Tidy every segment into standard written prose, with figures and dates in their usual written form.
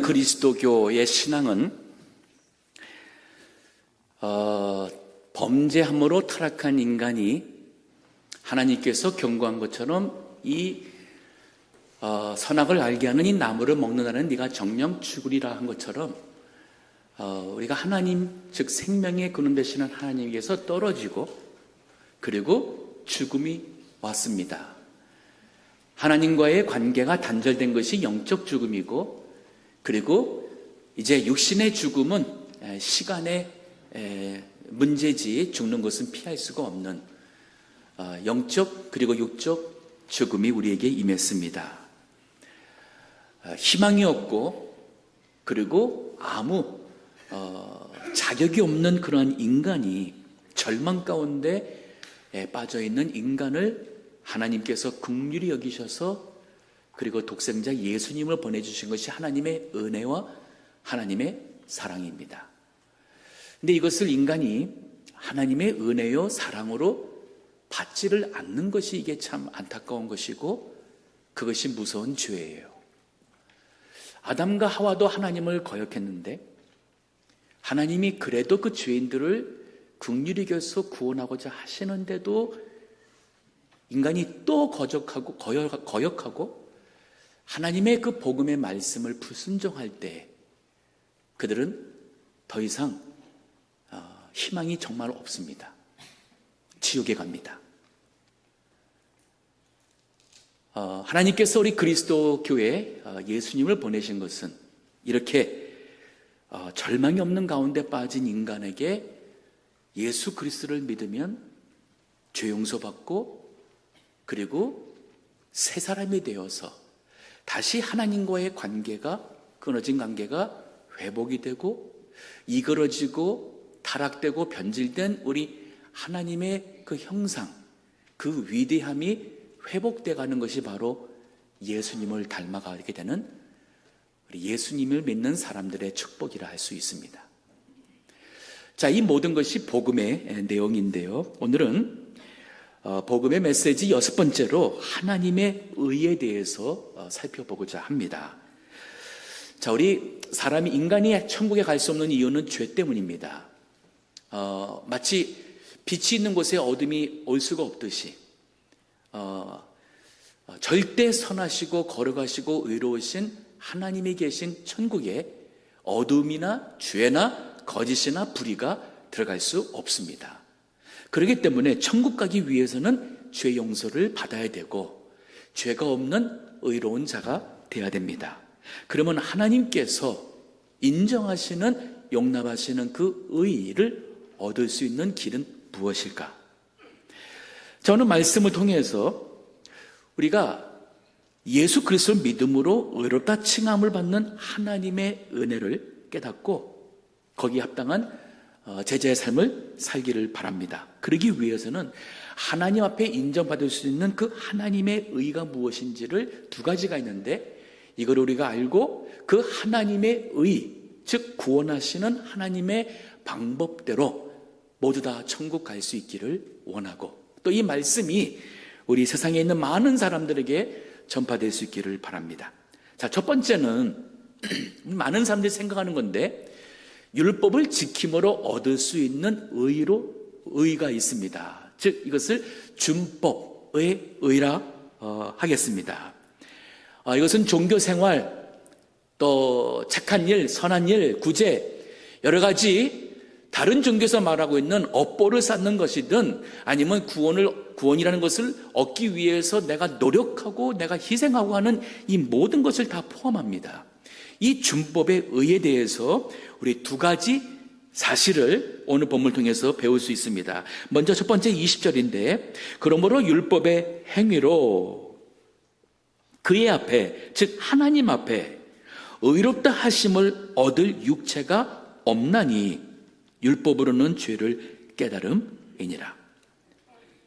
그리스도교의 신앙은 범죄함으로 타락한 인간이 하나님께서 경고한 것처럼 이 선악을 알게 하는 이 나무를 먹는다는 네가 정령 죽으리라 한 것처럼 우리가 하나님, 즉 생명의 근원 되시는 하나님께서 떨어지고 그리고 죽음이 왔습니다. 하나님과의 관계가 단절된 것이 영적 죽음이고, 그리고 이제 육신의 죽음은 시간의 문제지 죽는 것은 피할 수가 없는 영적 그리고 육적 죽음이 우리에게 임했습니다. 희망이 없고 그리고 아무 자격이 없는 그러한 인간이 절망 가운데 빠져있는 인간을 하나님께서 긍휼히 여기셔서 그리고 독생자 예수님을 보내주신 것이 하나님의 은혜와 하나님의 사랑입니다. 근데 이것을 인간이 하나님의 은혜요 사랑으로 받지를 않는 것이 이게 참 안타까운 것이고, 그것이 무서운 죄예요. 아담과 하와도 하나님을 거역했는데 하나님이 그래도 그 죄인들을 긍휼히 여겨서 구원하고자 하시는데도 인간이 또 거역하고 하나님의 그 복음의 말씀을 불순종할 때 그들은 더 이상 희망이 정말 없습니다. 지옥에 갑니다. 하나님께서 우리 그리스도 교회에 예수님을 보내신 것은 이렇게 절망이 없는 가운데 빠진 인간에게 예수 그리스도를 믿으면 죄 용서받고 그리고 새 사람이 되어서 다시 하나님과의 관계가, 끊어진 관계가 회복이 되고 이그러지고 타락되고 변질된 우리 하나님의 그 형상, 그 위대함이 회복돼 가는 것이 바로 예수님을 닮아가게 되는 우리 예수님을 믿는 사람들의 축복이라 할 수 있습니다. 자, 이 모든 것이 복음의 내용인데요. 오늘은 복음의 메시지 6번째로 하나님의 의에 대해서 살펴보고자 합니다. 자, 우리 사람이, 인간이 천국에 갈 수 없는 이유는 죄 때문입니다. 마치 빛이 있는 곳에 어둠이 올 수가 없듯이 절대 선하시고 거룩하시고 의로우신 하나님이 계신 천국에 어둠이나 죄나 거짓이나 불의가 들어갈 수 없습니다. 그렇기 때문에 천국 가기 위해서는 죄 용서를 받아야 되고 죄가 없는 의로운 자가 되어야 됩니다. 그러면 하나님께서 인정하시는, 용납하시는 그 의를 얻을 수 있는 길은 무엇일까? 저는 말씀을 통해서 우리가 예수 그리스도를 믿음으로 의롭다 칭함을 받는 하나님의 은혜를 깨닫고 거기에 합당한 제자의 삶을 살기를 바랍니다. 그러기 위해서는 하나님 앞에 인정받을 수 있는 그 하나님의 의가 무엇인지를 두 가지가 있는데, 이걸 우리가 알고 그 하나님의 의, 즉 구원하시는 하나님의 방법대로 모두 다 천국 갈 수 있기를 원하고, 또 이 말씀이 우리 세상에 있는 많은 사람들에게 전파될 수 있기를 바랍니다. 자, 첫 번째는 많은 사람들이 생각하는 건데, 율법을 지킴으로 얻을 수 있는 의가 있습니다. 즉 이것을 준법의 의라 하겠습니다. 이것은 종교생활, 또 착한 일, 선한 일, 구제, 여러 가지 다른 종교에서 말하고 있는 업보를 쌓는 것이든 아니면 구원이라는 것을 얻기 위해서 내가 노력하고 내가 희생하고 하는 이 모든 것을 다 포함합니다. 이 준법의 의에 대해서 우리 두 가지 사실을 오늘 본문을 통해서 배울 수 있습니다. 먼저 첫 번째 20절인데, 그러므로 율법의 행위로 그의 앞에, 즉 하나님 앞에 의롭다 하심을 얻을 육체가 없나니 율법으로는 죄를 깨달음이니라.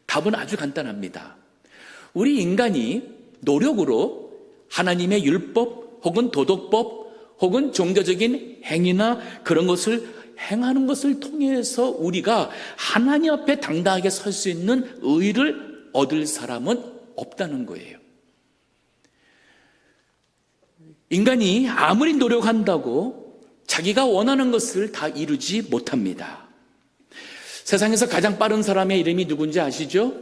답은 아주 간단합니다. 우리 인간이 노력으로 하나님의 율법 혹은 도덕법 혹은 종교적인 행위나 그런 것을 행하는 것을 통해서 우리가 하나님 앞에 당당하게 설 수 있는 의를 얻을 사람은 없다는 거예요. 인간이 아무리 노력한다고 자기가 원하는 것을 다 이루지 못합니다. 세상에서 가장 빠른 사람의 이름이 누군지 아시죠?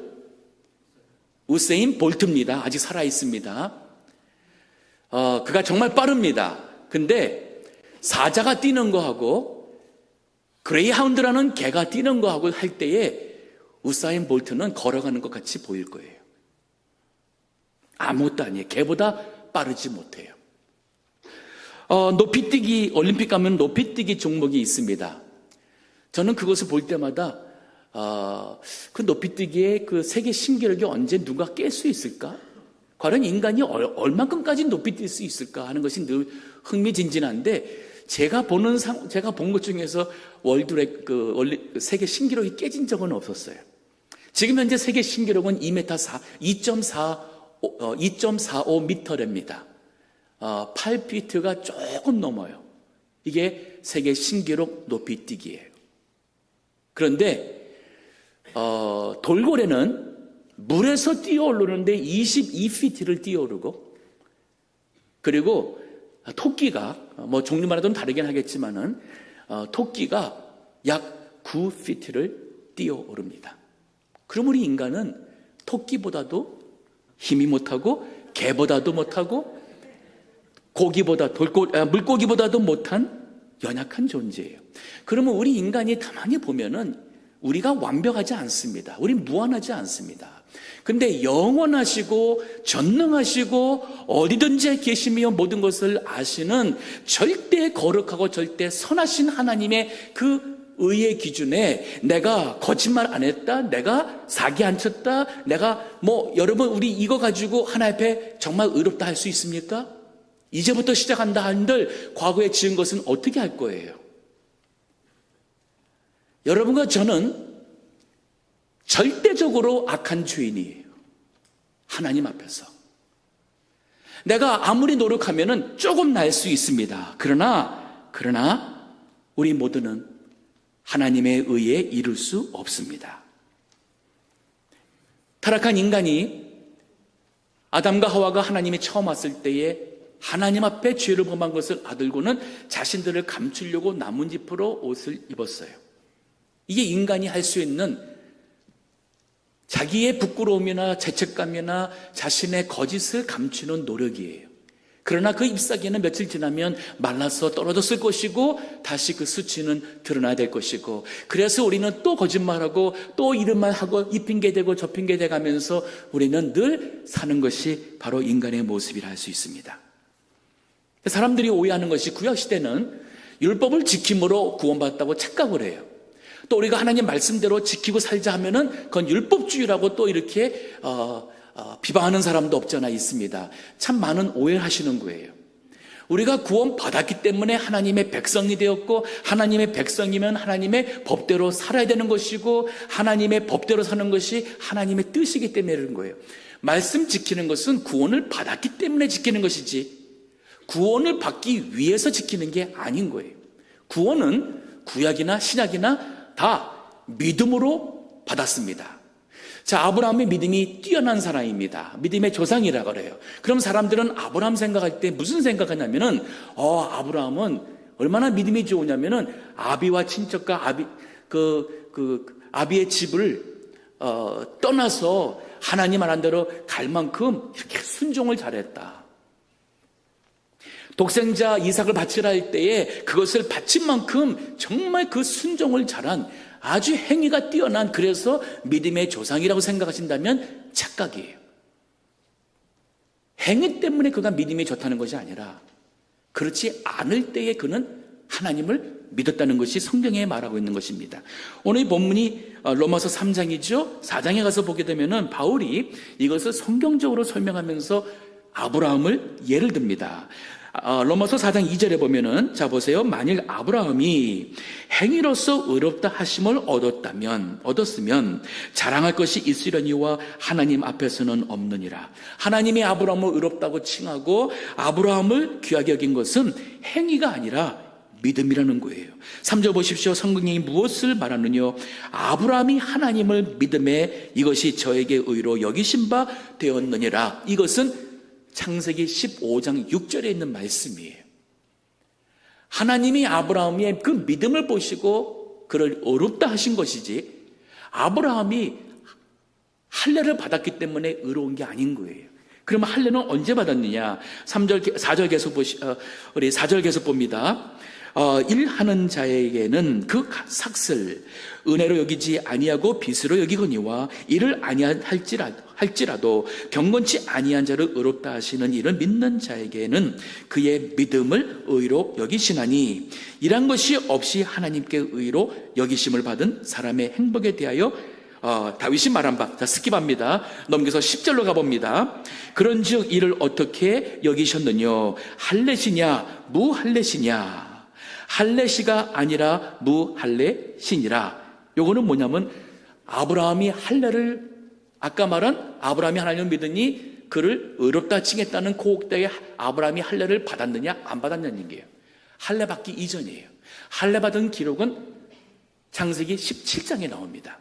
우세인 볼트입니다. 아직 살아있습니다. 그가 정말 빠릅니다. 근데 사자가 뛰는 거하고 그레이하운드라는 개가 뛰는 거하고 할 때에 우사인 볼트는 걸어가는 것 같이 보일 거예요. 아무것도 아니에요. 개보다 빠르지 못해요. 높이뛰기, 올림픽 가면 높이뛰기 종목이 있습니다. 저는 그것을 볼 때마다 그 높이뛰기의 그 세계 신기록이 언제 누가 깰 수 있을까? 과연 인간이 얼만큼까지 높이 뛸 수 있을까 하는 것이 늘 흥미진진한데, 제가 본 것 중에서 세계 신기록이 깨진 적은 없었어요. 지금 현재 세계 신기록은 2.45m랍니다. 8피트가 조금 넘어요. 이게 세계 신기록 높이뛰기예요. 그런데 돌고래는 물에서 뛰어오르는데 22피트를 뛰어오르고, 그리고 토끼가 종류마다 좀 다르긴 하겠지만은 토끼가 약 9피트를 뛰어오릅니다. 그럼 우리 인간은 토끼보다도 힘이 못하고 개보다도 못하고 물고기보다도 못한 연약한 존재예요. 그러면 우리 인간이 가만히 보면은 우리가 완벽하지 않습니다. 우리 무한하지 않습니다. 근데 영원하시고 전능하시고 어디든지 계시며 모든 것을 아시는 절대 거룩하고 절대 선하신 하나님의 그 의의 기준에 내가 거짓말 안 했다, 내가 사기 안 쳤다, 내가 여러분 우리 이거 가지고 하나님 앞에 정말 의롭다 할 수 있습니까? 이제부터 시작한다 한들 과거에 지은 것은 어떻게 할 거예요? 여러분과 저는 절대적으로 악한 죄인이에요. 하나님 앞에서. 내가 아무리 노력하면은 조금 날 수 있습니다. 그러나 우리 모두는 하나님의 의에 이룰 수 없습니다. 타락한 인간이 아담과 하와가 하나님이 처음 왔을 때에 하나님 앞에 죄를 범한 것을 아들고는 자신들을 감추려고 나뭇잎으로 옷을 입었어요. 이게 인간이 할 수 있는 자기의 부끄러움이나 죄책감이나 자신의 거짓을 감추는 노력이에요. 그러나 그 잎사귀는 며칠 지나면 말라서 떨어졌을 것이고 다시 그 수치는 드러나야 될 것이고, 그래서 우리는 또 거짓말하고 또 이른말 하고 이 핑계대고 저 핑계대가면서 우리는 늘 사는 것이 바로 인간의 모습이라 할 수 있습니다. 사람들이 오해하는 것이 구약시대는 율법을 지킴으로 구원받았다고 착각을 해요. 또 우리가 하나님 말씀대로 지키고 살자 하면은 그건 율법주의라고 또 이렇게 비방하는 사람도 없지 않아 있습니다. 참 많은 오해를 하시는 거예요. 우리가 구원받았기 때문에 하나님의 백성이 되었고, 하나님의 백성이면 하나님의 법대로 살아야 되는 것이고, 하나님의 법대로 사는 것이 하나님의 뜻이기 때문에 그런 거예요. 말씀 지키는 것은 구원을 받았기 때문에 지키는 것이지 구원을 받기 위해서 지키는 게 아닌 거예요. 구원은 구약이나 신약이나 다 믿음으로 받았습니다. 자, 아브라함의 믿음이 뛰어난 사람입니다. 믿음의 조상이라 그래요. 그럼 사람들은 아브라함 생각할 때 무슨 생각하냐면은 아브라함은 얼마나 믿음이 좋으냐면은 아비와 친척과 아비의 집을 떠나서 하나님 말한 대로 갈 만큼 이렇게 순종을 잘했다. 독생자 이삭을 바치라 할 때에 그것을 바친 만큼 정말 그 순종을 잘한 아주 행위가 뛰어난, 그래서 믿음의 조상이라고 생각하신다면 착각이에요. 행위 때문에 그가 믿음이 좋다는 것이 아니라 그렇지 않을 때에 그는 하나님을 믿었다는 것이 성경에 말하고 있는 것입니다. 오늘 이 본문이 로마서 3장이죠. 4장에 가서 보게 되면은 바울이 이것을 성경적으로 설명하면서 아브라함을 예를 듭니다. 로마서 4장 2절에 보면은, 자 보세요. 만일 아브라함이 행위로서 의롭다 하심을 얻었으면 자랑할 것이 있으려니와 하나님 앞에서는 없느니라. 하나님이 아브라함을 의롭다고 칭하고 아브라함을 귀하게 여긴 것은 행위가 아니라 믿음이라는 거예요. 3절 보십시오. 성경이 무엇을 말하느냐? 아브라함이 하나님을 믿음에 이것이 저에게 의로 여기신 바 되었느니라. 이것은 창세기 15장 6절에 있는 말씀이에요. 하나님이 아브라함의 그 믿음을 보시고 그를 의롭다 하신 것이지, 아브라함이 할례를 받았기 때문에 의로운 게 아닌 거예요. 그러면 할례는 언제 받았느냐? 4절 계속 우리 4절 계속 봅니다. 일하는 자에게는 그 삭슬 은혜로 여기지 아니하고 빚으로 여기거니와 이를 아니할지라도 경건치 아니한 자를 의롭다 하시는 이를 믿는 자에게는 그의 믿음을 의로 여기시나니, 이란 것이 없이 하나님께 의로 여기심을 받은 사람의 행복에 대하여 다윗이 말한 바. 자, 스킵합니다. 넘겨서 10절로 가봅니다. 그런즉 이를 어떻게 여기셨느냐? 할례시냐 무할례시냐? 할례시가 아니라 무할례시니라. 요거는 뭐냐면, 아브라함이 할례를, 아까 말한 아브라함이 하나님을 믿으니 그를 의롭다 칭했다는 고혹대에 아브라함이 할례를 받았느냐 안 받았냐는 얘기예요. 할례 받기 이전이에요. 할례 받은 기록은 창세기 17장에 나옵니다.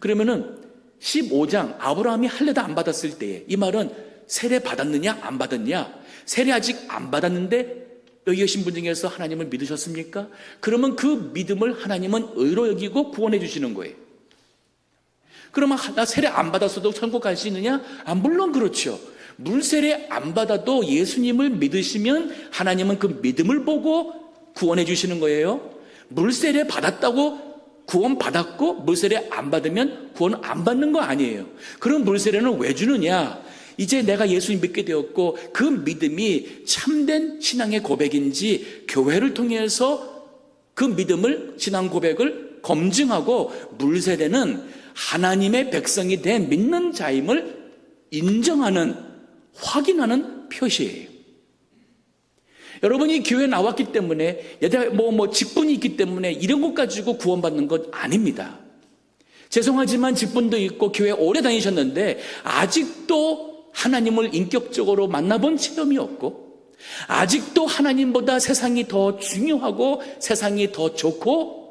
그러면은 15장 아브라함이 할례도 안 받았을 때에, 이 말은 세례 받았느냐 안 받았냐? 세례 아직 안 받았는데 여기 계신 분 중에서 하나님을 믿으셨습니까? 그러면 그 믿음을 하나님은 의로 여기고 구원해 주시는 거예요. 그러면 나 세례 안 받았어도 천국 갈 수 있느냐? 물론 그렇죠. 물세례 안 받아도 예수님을 믿으시면 하나님은 그 믿음을 보고 구원해 주시는 거예요. 물세례 받았다고 구원 받았고 물세례 안 받으면 구원 안 받는 거 아니에요. 그럼 물세례는 왜 주느냐? 이제 내가 예수님 믿게 되었고 그 믿음이 참된 신앙의 고백인지 교회를 통해서 그 믿음을, 신앙 고백을 검증하고, 물세례는 하나님의 백성이 된 믿는 자임을 인정하는, 확인하는 표시예요. 여러분이 교회에 나왔기 때문에, 직분이 있기 때문에 이런 것 가지고 구원받는 것 아닙니다. 죄송하지만 직분도 있고 교회 오래 다니셨는데 아직도 하나님을 인격적으로 만나본 체험이 없고, 아직도 하나님보다 세상이 더 중요하고 세상이 더 좋고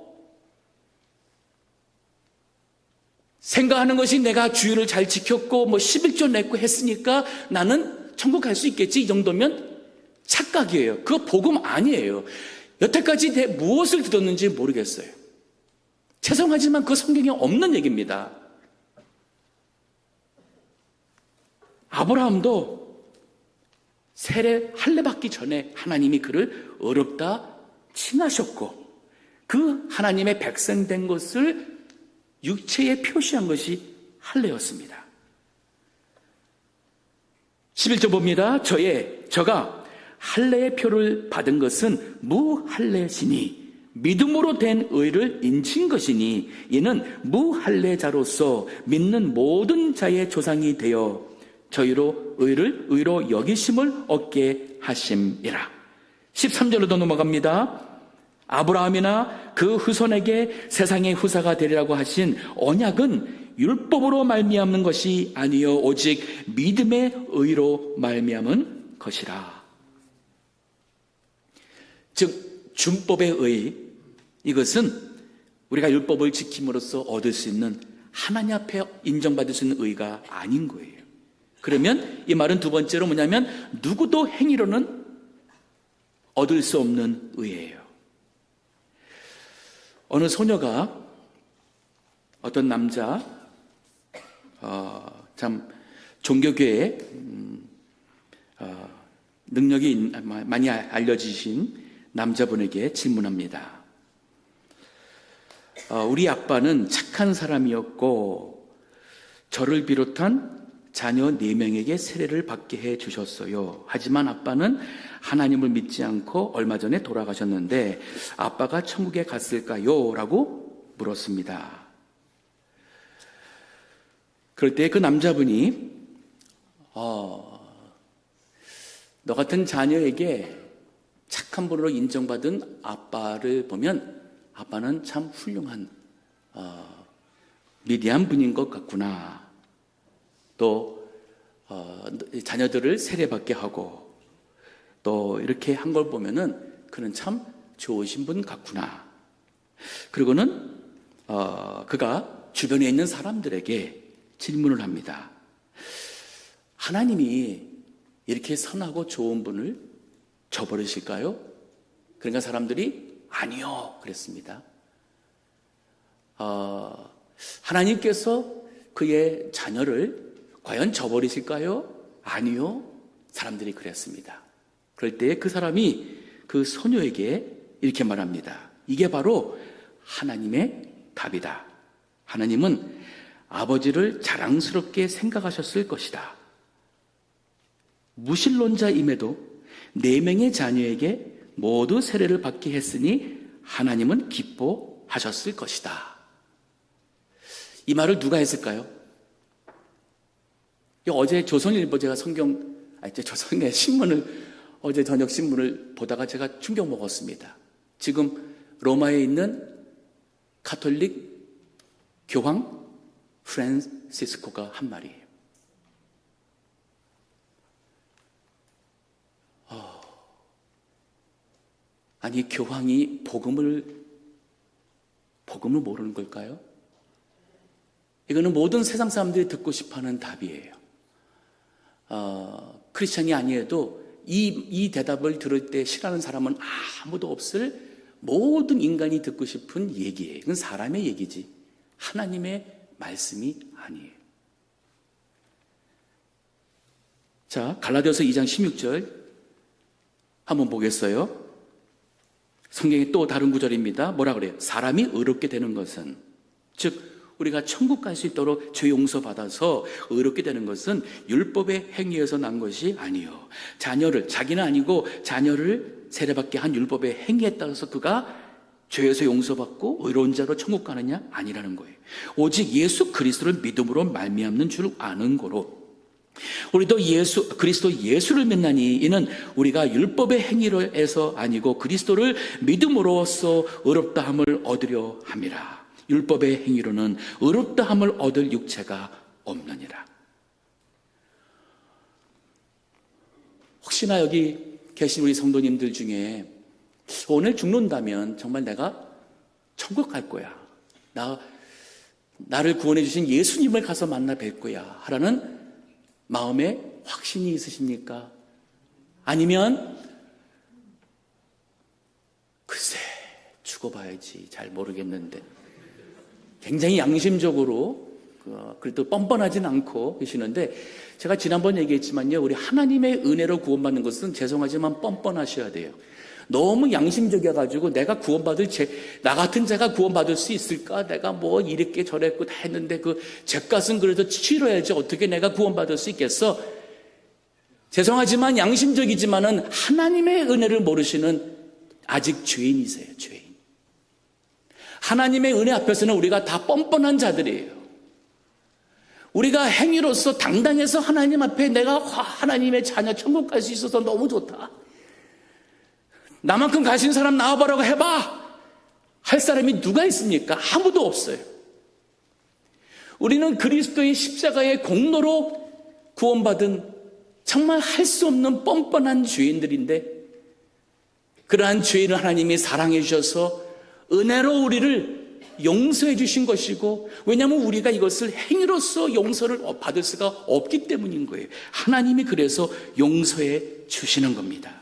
생각하는 것이, 내가 주일을 잘 지켰고 11조 냈고 했으니까 나는 천국 갈 수 있겠지, 이 정도면 착각이에요. 그거 복음 아니에요. 여태까지 무엇을 들었는지 모르겠어요. 죄송하지만 그 성경에 없는 얘기입니다. 아브라함도 세례 할례 받기 전에 하나님이 그를 의롭다 칭하셨고, 그 하나님의 백성 된 것을 육체에 표시한 것이 할례였습니다. 11절 봅니다. 저가 할례의 표를 받은 것은 무할례시니 믿음으로 된 의를 인친 것이니, 이는 무할례자로서 믿는 모든 자의 조상이 되어 저희로 의로 여기심을 얻게 하심이라. 13절로도 넘어갑니다. 아브라함이나 그 후손에게 세상의 후사가 되리라고 하신 언약은 율법으로 말미암는 것이 아니요 오직 믿음의 의로 말미암은 것이라. 즉 준법의 의, 이것은 우리가 율법을 지킴으로써 얻을 수 있는, 하나님 앞에 인정받을 수 있는 의가 아닌 거예요. 그러면 이 말은 두 번째로 뭐냐면, 누구도 행위로는 얻을 수 없는 의예요. 어느 소녀가 어떤 남자, 참 종교계에 능력이 많이 알려지신 남자분에게 질문합니다. 우리 아빠는 착한 사람이었고 저를 비롯한 자녀 4명에게 세례를 받게 해 주셨어요. 하지만 아빠는 하나님을 믿지 않고 얼마 전에 돌아가셨는데 아빠가 천국에 갔을까요? 라고 물었습니다. 그럴 때 그 남자분이 너 같은 자녀에게 착한 분으로 인정받은 아빠를 보면 아빠는 참 훌륭한 위대한 분인 것 같구나. 또 자녀들을 세례받게 하고 또 이렇게 한 걸 보면은 그는 참 좋으신 분 같구나. 그리고는 그가 주변에 있는 사람들에게 질문을 합니다. 하나님이 이렇게 선하고 좋은 분을 저버리실까요? 그러니까 사람들이 아니요 그랬습니다. 하나님께서 그의 자녀를 과연 저버리실까요? 아니요. 사람들이 그랬습니다. 그럴 때 그 사람이 그 소녀에게 이렇게 말합니다. 이게 바로 하나님의 답이다. 하나님은 아버지를 자랑스럽게 생각하셨을 것이다. 무신론자임에도 4명의 자녀에게 모두 세례를 받게 했으니 하나님은 기뻐하셨을 것이다. 이 말을 누가 했을까요? 어제 조선일보 제가 조선의 신문을 어제 저녁 신문을 보다가 제가 충격 먹었습니다. 지금 로마에 있는 가톨릭 교황 프란시스코가 한 말이에요. 아니 교황이 복음을 모르는 걸까요? 이거는 모든 세상 사람들이 듣고 싶어하는 답이에요. 크리스천이 아니어도 이 대답을 들을 때 싫어하는 사람은 아무도 없을 모든 인간이 듣고 싶은 얘기예요. 이건 사람의 얘기지 하나님의 말씀이 아니에요. 자, 갈라디아서 2장 16절 한번 보겠어요. 성경에 또 다른 구절입니다. 뭐라 그래요? 사람이 의롭게 되는 것은, 즉 우리가 천국 갈 수 있도록 죄 용서받아서 의롭게 되는 것은 율법의 행위에서 난 것이 아니요, 자기는 아니고 자녀를 세례받게 한 율법의 행위에 따라서 그가 죄에서 용서받고 의로운 자로 천국 가느냐? 아니라는 거예요. 오직 예수 그리스도를 믿음으로 말미암는 줄 아는 거로 우리도 그리스도 예수를 믿나니 이는 우리가 율법의 행위로해서 아니고 그리스도를 믿음으로써 의롭다함을 얻으려 함이라. 율법의 행위로는 의롭다함을 얻을 육체가 없느니라. 혹시나 여기 계신 우리 성도님들 중에 오늘 죽는다면 정말 내가 천국 갈 거야, 나를 구원해 주신 예수님을 가서 만나 뵐 거야 하라는 마음에 확신이 있으십니까? 아니면 글쎄 죽어봐야지 잘 모르겠는데 굉장히 양심적으로 그래도 뻔뻔하진 않고 계시는데, 제가 지난번 얘기했지만요, 우리 하나님의 은혜로 구원받는 것은 죄송하지만 뻔뻔하셔야 돼요. 너무 양심적이어가지고 내가 구원받을 나 같은 자가 구원받을 수 있을까? 내가 뭐 이랬게 저랬고 다 했는데 그 죄값은 그래도 치러야지 어떻게 내가 구원받을 수 있겠어? 죄송하지만 양심적이지만은 하나님의 은혜를 모르시는 아직 죄인이세요. 죄인. 하나님의 은혜 앞에서는 우리가 다 뻔뻔한 자들이에요. 우리가 행위로서 당당해서 하나님 앞에 내가 하나님의 자녀 천국 갈 수 있어서 너무 좋다, 나만큼 가진 사람 나와보라고 해봐 할 사람이 누가 있습니까? 아무도 없어요. 우리는 그리스도의 십자가의 공로로 구원받은 정말 할 수 없는 뻔뻔한 죄인들인데, 그러한 죄인을 하나님이 사랑해 주셔서 은혜로 우리를 용서해 주신 것이고, 왜냐하면 우리가 이것을 행위로서 용서를 받을 수가 없기 때문인 거예요. 하나님이 그래서 용서해 주시는 겁니다.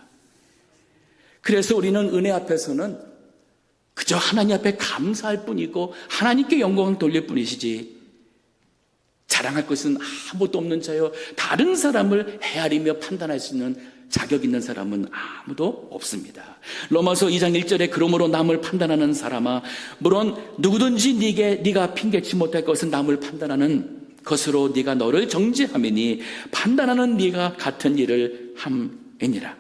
그래서 우리는 은혜 앞에서는 그저 하나님 앞에 감사할 뿐이고 하나님께 영광을 돌릴 뿐이시지 자랑할 것은 아무것도 없는 자요, 다른 사람을 헤아리며 판단할 수 있는 자격 있는 사람은 아무도 없습니다. 로마서 2장 1절에 그러므로 남을 판단하는 사람아, 물론 누구든지 네가 핑계치 못할 것은 남을 판단하는 것으로 네가 너를 정죄함이니 판단하는 네가 같은 일을 함이니라.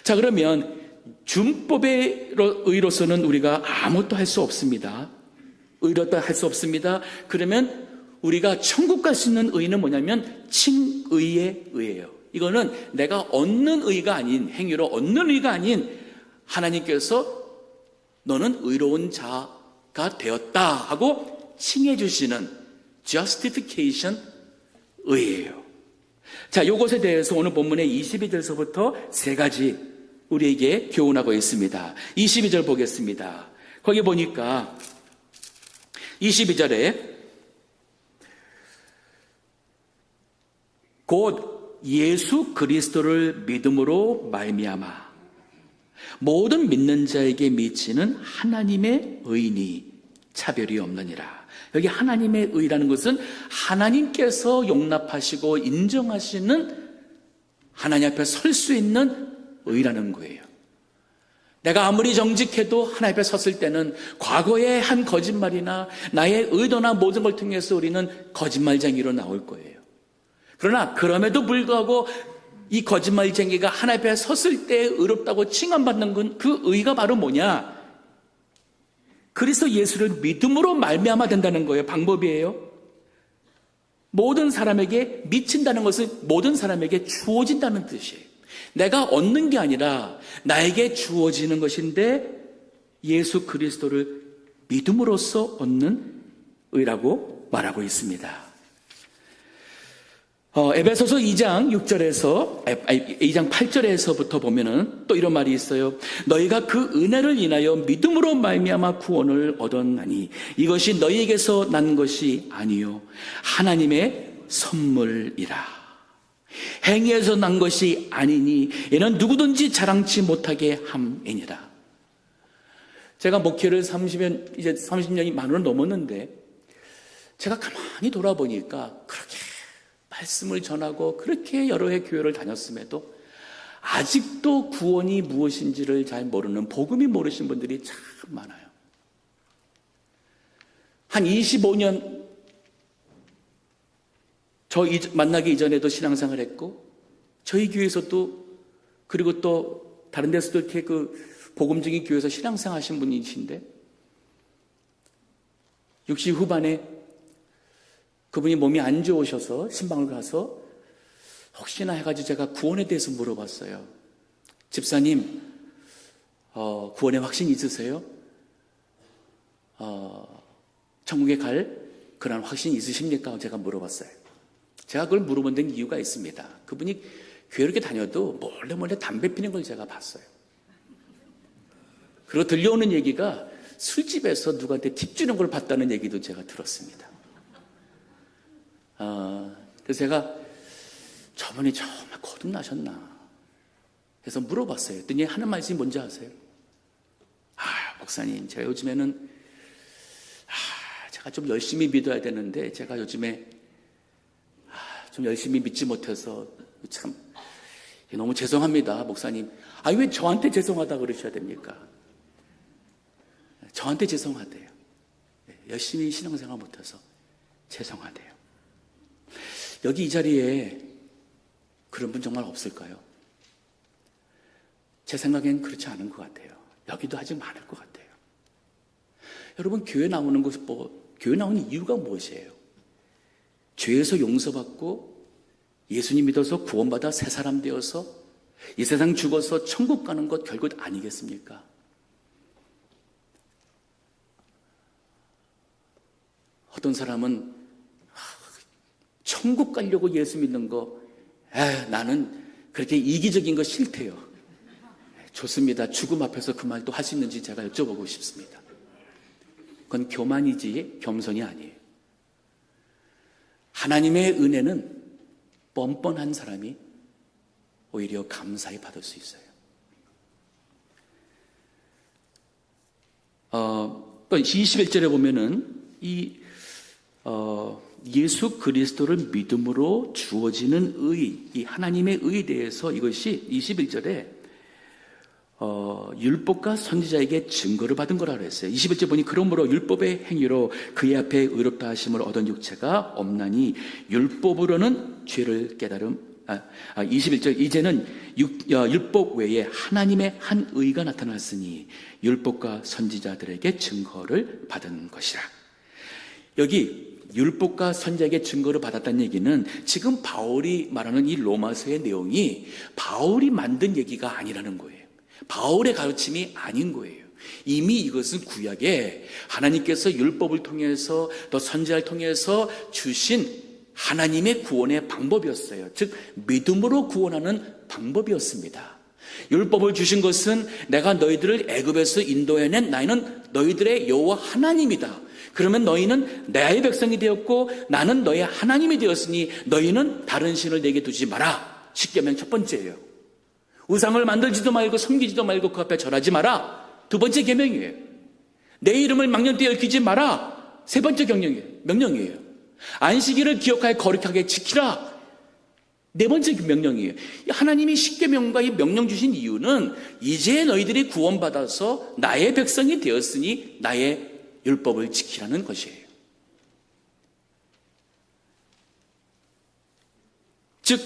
자, 그러면 준법의 의로서는 우리가 아무것도 할 수 없습니다. 의롭다 할 수 없습니다. 그러면 우리가 천국 갈 수 있는 의는 뭐냐면 칭의의 의예요. 이거는 내가 얻는 의가 아닌, 행위로 얻는 의가 아닌 하나님께서 너는 의로운 자가 되었다 하고 칭해 주시는 justification 의예요. 자, 이것에 대해서 오늘 본문의 22절서부터 3가지 우리에게 교훈하고 있습니다. 22절 보겠습니다. 거기 보니까 22절에 곧 예수 그리스도를 믿음으로 말미암아 모든 믿는 자에게 미치는 하나님의 의니 차별이 없느니라. 여기 하나님의 의라는 것은 하나님께서 용납하시고 인정하시는, 하나님 앞에 설 수 있는 의라는 거예요. 내가 아무리 정직해도 하나님 앞에 섰을 때는 과거에 한 거짓말이나 나의 의도나 모든 걸 통해서 우리는 거짓말쟁이로 나올 거예요. 그러나 그럼에도 불구하고 이 거짓말쟁이가 하나님 앞에 섰을 때 의롭다고 칭함받는 건, 그 의가 바로 뭐냐? 그리스도 예수를 믿음으로 말미암아 된다는 거예요. 방법이에요. 모든 사람에게 미친다는 것은 모든 사람에게 주어진다는 뜻이에요. 내가 얻는 게 아니라 나에게 주어지는 것인데, 예수 그리스도를 믿음으로써 얻는 의라고 말하고 있습니다. 에베소서 2장 8절에서부터 보면은 또 이런 말이 있어요. 너희가 그 은혜를 인하여 믿음으로 말미암아 구원을 얻었나니 이것이 너희에게서 난 것이 아니요 하나님의 선물이라. 행위에서 난 것이 아니니 이는 누구든지 자랑치 못하게 함이니라. 제가 목회를 30년이 만으로 넘었는데, 제가 가만히 돌아보니까 그렇게 말씀을 전하고 그렇게 여러 해 교회를 다녔음에도 아직도 구원이 무엇인지를 잘 모르는, 복음이 모르신 분들이 참 많아요. 한 25년 저 만나기 이전에도 신앙생활 했고, 저희 교회에서도, 그리고 또 다른 데서도 이렇게 그 복음적인 교회에서 신앙생활 하신 분이신데, 60 후반에 그분이 몸이 안 좋으셔서 신방을 가서 혹시나 해가지고 제가 구원에 대해서 물어봤어요. 집사님, 구원의 확신 있으세요? 천국에 갈 그런 확신 있으십니까? 제가 물어봤어요. 제가 그걸 물어본 데는 이유가 있습니다. 그분이 교회 이렇게 다녀도 몰래 담배 피는 걸 제가 봤어요. 그리고 들려오는 얘기가 술집에서 누구한테 팁 주는 걸 봤다는 얘기도 제가 들었습니다. 그래서 제가 저분이 정말 거듭나셨나 해서 물어봤어요. 그랬더니 하는 말씀이 뭔지 아세요? 목사님, 제가 요즘에는 제가 좀 열심히 믿어야 되는데 제가 요즘에 좀 열심히 믿지 못해서 참 너무 죄송합니다, 목사님. 왜 저한테 죄송하다 그러셔야 됩니까? 저한테 죄송하대요. 열심히 신앙생활 못해서 죄송하대요. 여기 이 자리에 그런 분 정말 없을까요? 제 생각엔 그렇지 않은 것 같아요. 여기도 아직 많을 것 같아요. 여러분, 교회 나오는 교회 나오는 이유가 무엇이에요? 죄에서 용서받고 예수님 믿어서 구원받아 새 사람 되어서 이 세상 죽어서 천국 가는 것 결국 아니겠습니까? 어떤 사람은 천국 가려고 예수 믿는 거, 나는 그렇게 이기적인 거 싫대요. 좋습니다. 죽음 앞에서 그 말도 할 수 있는지 제가 여쭤보고 싶습니다. 그건 교만이지 겸손이 아니에요. 하나님의 은혜는 뻔뻔한 사람이 오히려 감사히 받을 수 있어요. 또 21절에 보면은 예수 그리스도를 믿음으로 주어지는 의, 이 하나님의 의에 대해서 이것이 21절에 율법과 선지자에게 증거를 받은 거라고 했어요. 21절 보니 그러므로 율법의 행위로 그의 앞에 의롭다 하심을 얻은 육체가 없나니 율법으로는 죄를 깨달음. 21절 이제는 율법 외에 하나님의 한 의가 나타났으니 율법과 선지자들에게 증거를 받은 것이라. 여기 율법과 선지자에게 증거를 받았다는 얘기는 지금 바울이 말하는 이 로마서의 내용이 바울이 만든 얘기가 아니라는 거예요. 바울의 가르침이 아닌 거예요. 이미 이것은 구약에 하나님께서 율법을 통해서 또 선지자를 통해서 주신 하나님의 구원의 방법이었어요. 즉 믿음으로 구원하는 방법이었습니다. 율법을 주신 것은 내가 너희들을 애굽에서 인도해낸 나는 너희들의 여호와 하나님이다. 그러면 너희는 나의 백성이 되었고 나는 너의 하나님이 되었으니 너희는 다른 신을 내게 두지 마라. 십계명 첫 번째예요. 우상을 만들지도 말고 섬기지도 말고 그 앞에 절하지 마라. 두 번째 계명이에요. 내 이름을 망령되이 얽히지 마라. 세 번째 명령이에요. 안식일을 기억하여 거룩하게 지키라. 네 번째 명령이에요. 하나님이 십계명과 이 명령 주신 이유는 이제 너희들이 구원받아서 나의 백성이 되었으니 나의 율법을 지키라는 것이에요. 즉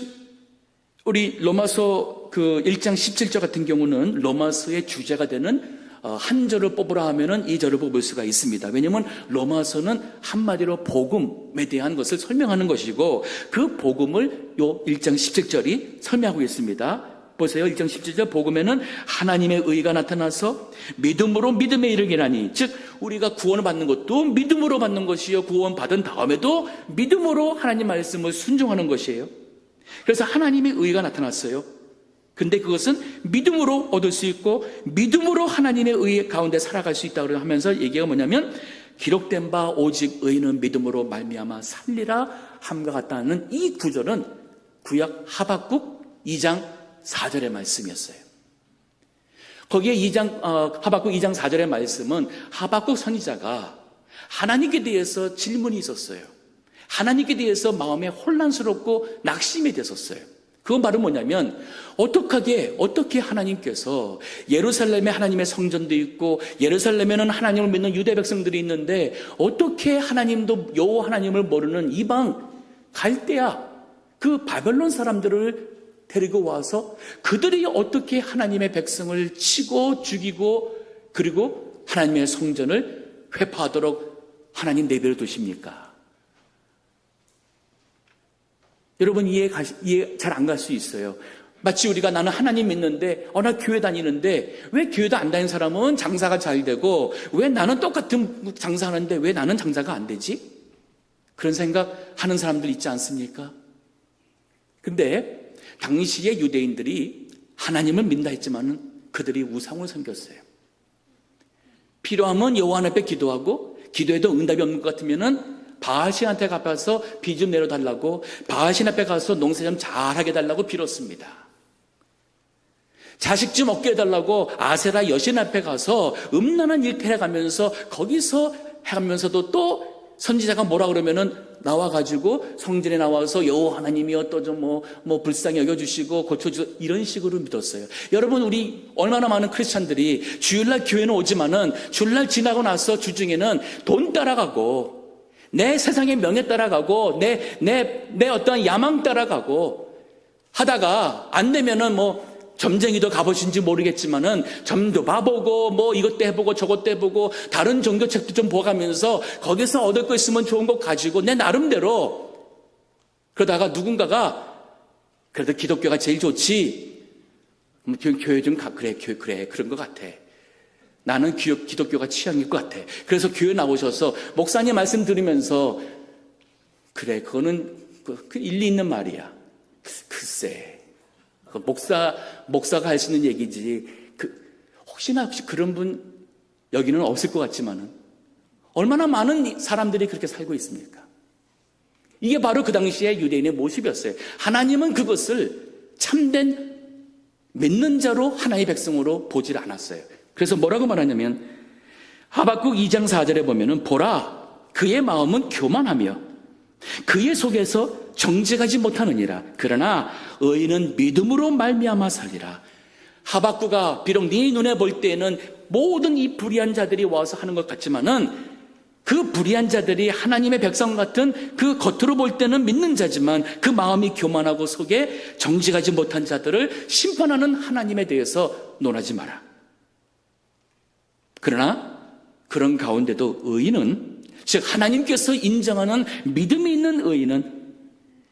우리 로마서 그 1장 17절 같은 경우는 로마서의 주제가 되는 한 절을 뽑으라 하면은 이 절을 뽑을 수가 있습니다. 왜냐하면 로마서는 한마디로 복음에 대한 것을 설명하는 것이고 그 복음을 요 1장 17절이 설명하고 있습니다. 보세요. 1장 17절 복음에는 하나님의 의가 나타나서 믿음으로 믿음에 이르기라니, 즉 우리가 구원을 받는 것도 믿음으로 받는 것이요 구원 받은 다음에도 믿음으로 하나님 말씀을 순종하는 것이에요. 그래서 하나님의 의가 나타났어요. 근데 그것은 믿음으로 얻을 수 있고 믿음으로 하나님의 의 가운데 살아갈 수 있다고 하면서 얘기가 뭐냐면 기록된 바 오직 의인은 믿음으로 말미암아 살리라 함과 같다는 이 구절은 구약 하박국 2장 4절의 말씀이었어요. 거기에 하박국 2장 4절의 말씀은 하박국 선지자가 하나님께 대해서 질문이 있었어요. 하나님께 대해서 마음에 혼란스럽고 낙심이 됐었어요. 그건 바로 뭐냐면 어떻게 하나님께서 예루살렘에 하나님의 성전도 있고 예루살렘에는 하나님을 믿는 유대 백성들이 있는데 어떻게 하나님도 여호와 하나님을 모르는 이방 갈대아 그 바벨론 사람들을 데리고 와서 그들이 어떻게 하나님의 백성을 치고 죽이고 그리고 하나님의 성전을 회파하도록 하나님 내버려 두십니까? 여러분 이해 잘 안 갈 수 있어요. 마치 우리가 나는 하나님 믿는데 나 교회 다니는데 왜 교회도 안 다니는 사람은 장사가 잘 되고 왜 나는 똑같은 장사하는데 왜 나는 장사가 안 되지? 그런 생각하는 사람들 있지 않습니까? 근데 당시의 유대인들이 하나님을 믿는다 했지만은 그들이 우상을 섬겼어요. 필요하면 여호와 앞에 기도하고 기도해도 응답이 없는 것 같으면은 바알신한테 가서 비 좀 내려달라고 바알신 앞에 가서 농사 좀 잘하게 해달라고 빌었습니다. 자식 좀 얻게 해달라고 아세라 여신 앞에 가서 음란한 일패를 가면서 거기서 해가면서도 또 선지자가 뭐라 그러면은 나와가지고 성전에 나와서 여호와 하나님이여 또 좀 뭐 불쌍히 여겨주시고 고쳐주시고 이런 식으로 믿었어요. 여러분 우리 얼마나 많은 크리스찬들이 주일날 교회는 오지만은 주일날 지나고 나서 주중에는 돈 따라가고 내 세상의 명예 따라가고 내 어떠한 야망 따라가고 하다가 안 되면은 점쟁이도 가보신지 모르겠지만은 점도 봐보고 이것도 해보고 저것도 해보고 다른 종교책도 좀 보가면서 거기서 얻을 거 있으면 좋은 거 가지고 내 나름대로 그러다가 누군가가 그래도 기독교가 제일 좋지 교회 좀 그래 그런 것 같아. 나는 기독교가 취향일 것 같아. 그래서 교회 나오셔서 목사님 말씀 들으면서 그래 그거는 그 일리 있는 말이야. 글쎄 목사가 할 수 있는 얘기지. 혹시 그런 분 여기는 없을 것 같지만은 얼마나 많은 사람들이 그렇게 살고 있습니까? 이게 바로 그 당시의 유대인의 모습이었어요. 하나님은 그것을 참된 믿는 자로 하나님의 백성으로 보질 않았어요. 그래서 뭐라고 말하냐면 하박국 2장 4절에 보면은 보라 그의 마음은 교만하며 그의 속에서 정직하지 못하느니라. 그러나 의인은 믿음으로 말미암아 살리라. 하박국아 비록 네 눈에 볼 때에는 모든 이 불의한 자들이 와서 하는 것 같지만은 그 불의한 자들이 하나님의 백성 같은 그 겉으로 볼 때는 믿는 자지만 그 마음이 교만하고 속에 정직하지 못한 자들을 심판하는 하나님에 대해서 논하지 마라. 그러나 그런 가운데도 의인은 즉 하나님께서 인정하는 믿음이 있는 의인은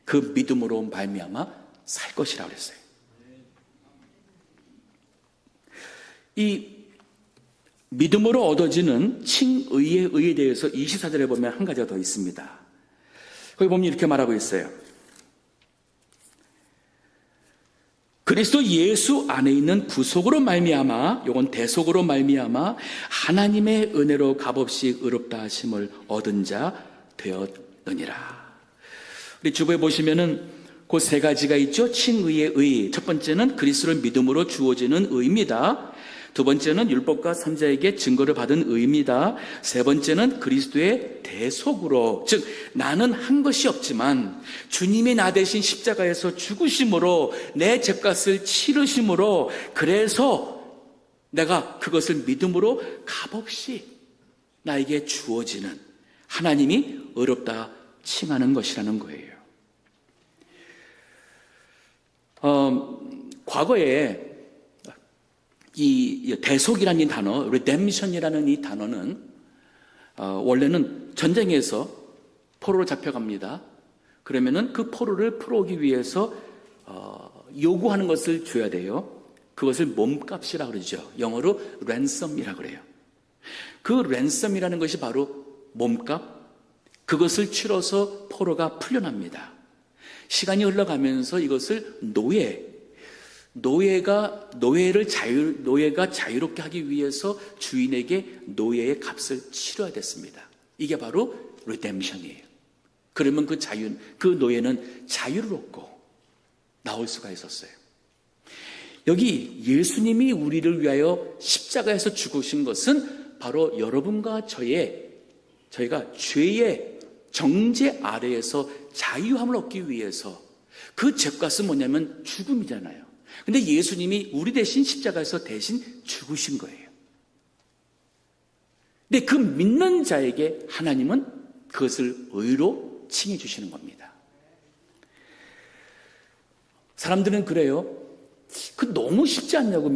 그 믿음으로 말미암아 살 것이라고 그랬어요. 이 믿음으로 얻어지는 칭의의 의에 대해서 24절에 보면 한 가지가 더 있습니다. 거기 보면 이렇게 말하고 있어요. 그리스도 예수 안에 있는 구속으로 말미암아, 요건 대속으로 말미암아 하나님의 은혜로 값없이 의롭다 하심을 얻은 자 되었느니라. 우리 주부에 보시면은 그 세 가지가 있죠. 칭의의 의. 첫 번째는 그리스도를 믿음으로 주어지는 의입니다. 두 번째는 율법과 선자에게 증거를 받은 의입니다. 세 번째는 그리스도의 대속으로, 즉 나는 한 것이 없지만 주님이 나 대신 십자가에서 죽으심으로 내 죄값을 치르심으로, 그래서 내가 그것을 믿음으로 값없이 나에게 주어지는, 하나님이 의롭다 칭하는 것이라는 거예요. 과거에 이 대속이라는 이 단어, redemption이라는 이 단어는 원래는 전쟁에서 포로로 잡혀갑니다. 그러면은 그 포로를 풀어오기 위해서 요구하는 것을 줘야 돼요. 그것을 몸값이라고 그러죠. 영어로 ransom이라고 그래요. 그 ransom이라는 것이 바로 몸값, 그것을 치러서 포로가 풀려납니다. 시간이 흘러가면서 이것을 노예가 자유롭게 하기 위해서 주인에게 노예의 값을 치러야 됐습니다. 이게 바로 리뎀션이에요. 그러면 그 노예는 자유를 얻고 나올 수가 있었어요. 여기 예수님이 우리를 위하여 십자가에서 죽으신 것은 바로 여러분과 저희가 죄의 정죄 아래에서 자유함을 얻기 위해서, 그 죄값은 뭐냐면 죽음이잖아요. 근데 예수님이 우리 대신 십자가에서 대신 죽으신 거예요. 근데 그 믿는 자에게 하나님은 그것을 의로 칭해 주시는 겁니다. 사람들은 그래요. 너무 쉽지 않냐고,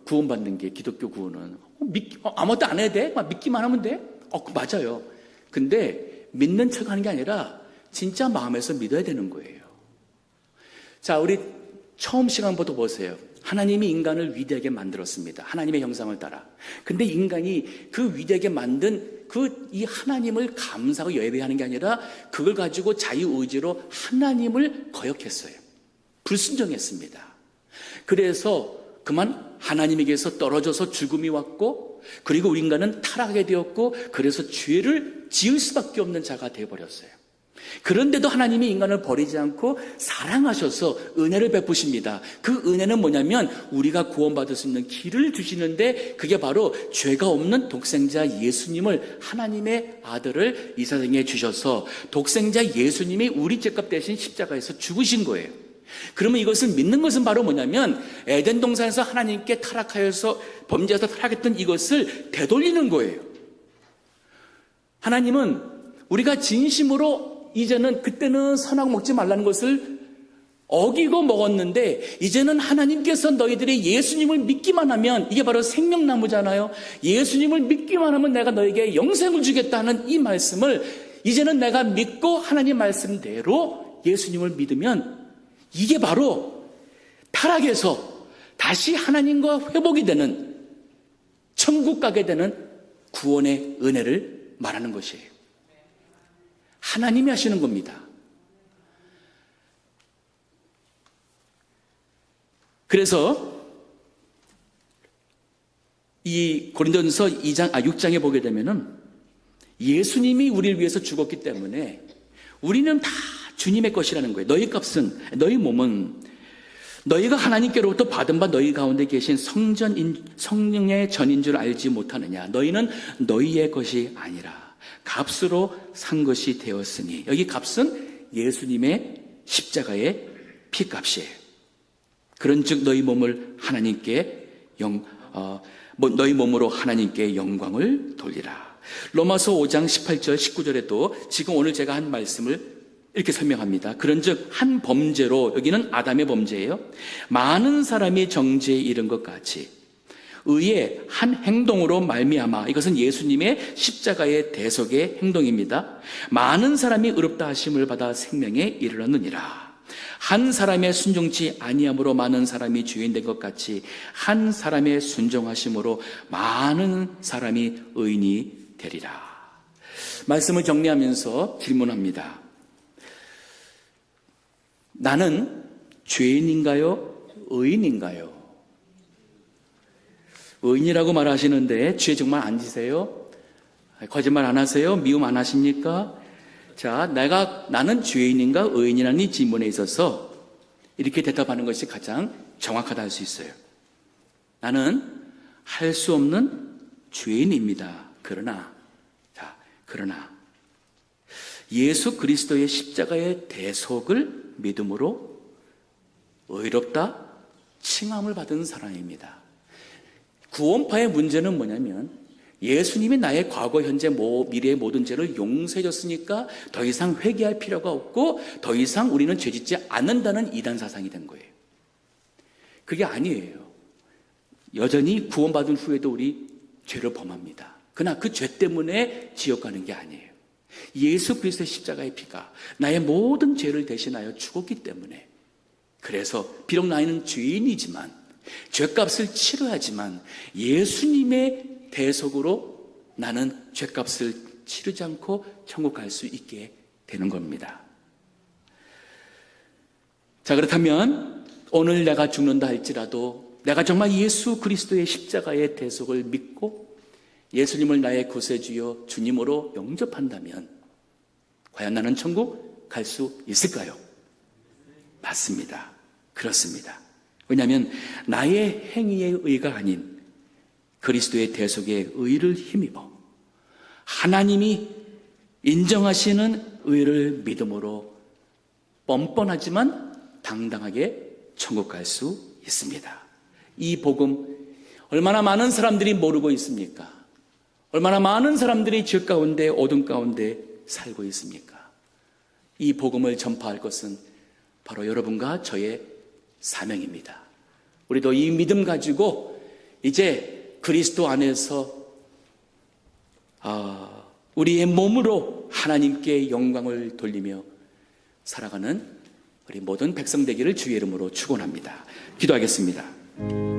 구원받는 게, 기독교 구원은. 아무것도 안 해도 돼? 믿기만 하면 돼? 맞아요. 근데 믿는 척 하는 게 아니라 진짜 마음에서 믿어야 되는 거예요. 자, 우리 처음 시간부터 보세요. 하나님이 인간을 위대하게 만들었습니다. 하나님의 형상을 따라. 근데 인간이 그 위대하게 만든 이 하나님을 감사하고 예배하는 게 아니라 그걸 가지고 자유의지로 하나님을 거역했어요. 불순종했습니다. 그래서 그만 하나님에게서 떨어져서 죽음이 왔고, 그리고 우리 인간은 타락하게 되었고, 그래서 죄를 지을 수밖에 없는 자가 되어버렸어요. 그런데도 하나님이 인간을 버리지 않고 사랑하셔서 은혜를 베푸십니다. 그 은혜는 뭐냐면 우리가 구원받을 수 있는 길을 주시는데, 그게 바로 죄가 없는 독생자 예수님을, 하나님의 아들을 이 세상에 주셔서 독생자 예수님이 우리 죄값 대신 십자가에서 죽으신 거예요. 그러면 이것을 믿는 것은 바로 뭐냐면 에덴 동산에서 하나님께 타락하여서 범죄해서 타락했던 이것을 되돌리는 거예요. 하나님은 우리가 진심으로 이제는, 그때는 선악 먹지 말라는 것을 어기고 먹었는데, 이제는 하나님께서 너희들이 예수님을 믿기만 하면, 이게 바로 생명나무잖아요. 예수님을 믿기만 하면 내가 너에게 영생을 주겠다는 이 말씀을 이제는 내가 믿고 하나님 말씀대로 예수님을 믿으면, 이게 바로 타락에서 다시 하나님과 회복이 되는, 천국 가게 되는 구원의 은혜를 말하는 것이에요. 하나님이 하시는 겁니다. 그래서 이 고린도전서 6장에 보게 되면은 예수님이 우리를 위해서 죽었기 때문에 우리는 다 주님의 것이라는 거예요. 너희 값은, 너희 몸은 너희가 하나님께로부터 받은 바 너희 가운데 계신 성령의 전인 줄 알지 못하느냐. 너희는 너희의 것이 아니라 값으로 산 것이 되었으니. 여기 값은 예수님의 십자가의 피값이에요. 그런즉 너희 몸을 하나님께 너희 몸으로 하나님께 영광을 돌리라. 로마서 5장 18절 19절에도 지금 오늘 제가 한 말씀을 이렇게 설명합니다. 그런즉 한 범죄로, 여기는 아담의 범죄예요. 많은 사람이 정죄에 이른 것 같이 의의 한 행동으로 말미암아, 이것은 예수님의 십자가의 대속의 행동입니다. 많은 사람이 의롭다 하심을 받아 생명에 이르렀느니라. 한 사람의 순종치 아니함으로 많은 사람이 주인 된 것 같이 한 사람의 순종하심으로 많은 사람이 의인이 되리라. 말씀을 정리하면서 질문합니다. 나는 죄인인가요? 의인인가요? 의인이라고 말하시는데 죄 정말 안 지세요? 거짓말 안 하세요? 미움 안 하십니까? 자, 나는 죄인인가 의인이라는 이 질문에 있어서 이렇게 대답하는 것이 가장 정확하다 할 수 있어요. 나는 할 수 없는 죄인입니다. 그러나 예수 그리스도의 십자가의 대속을 믿음으로 의롭다 칭함을 받은 사람입니다. 구원파의 문제는 뭐냐면 예수님이 나의 과거, 현재, 미래의 모든 죄를 용서해 줬으니까 더 이상 회개할 필요가 없고 더 이상 우리는 죄짓지 않는다는 이단 사상이 된 거예요. 그게 아니에요. 여전히 구원받은 후에도 우리 죄를 범합니다. 그러나 그 죄 때문에 지옥 가는 게 아니에요. 예수 그리스도의 십자가의 피가 나의 모든 죄를 대신하여 죽었기 때문에, 그래서 비록 나는 죄인이지만 죄값을 치러야지만 예수님의 대속으로 나는 죄값을 치르지 않고 천국 갈 수 있게 되는 겁니다. 자, 그렇다면 오늘 내가 죽는다 할지라도 내가 정말 예수 그리스도의 십자가의 대속을 믿고 예수님을 나의 구세주여 주님으로 영접한다면 과연 나는 천국 갈 수 있을까요? 맞습니다. 그렇습니다. 왜냐하면 나의 행위의 의가 아닌 그리스도의 대속의 의를 힘입어 하나님이 인정하시는 의를 믿음으로 뻔뻔하지만 당당하게 천국 갈 수 있습니다. 이 복음 얼마나 많은 사람들이 모르고 있습니까? 얼마나 많은 사람들이 죄 가운데 어둠 가운데 살고 있습니까? 이 복음을 전파할 것은 바로 여러분과 저의 사명입니다. 우리도 이 믿음 가지고 이제 그리스도 안에서 우리의 몸으로 하나님께 영광을 돌리며 살아가는 우리 모든 백성 되기를 주의 이름으로 축원합니다. 기도하겠습니다.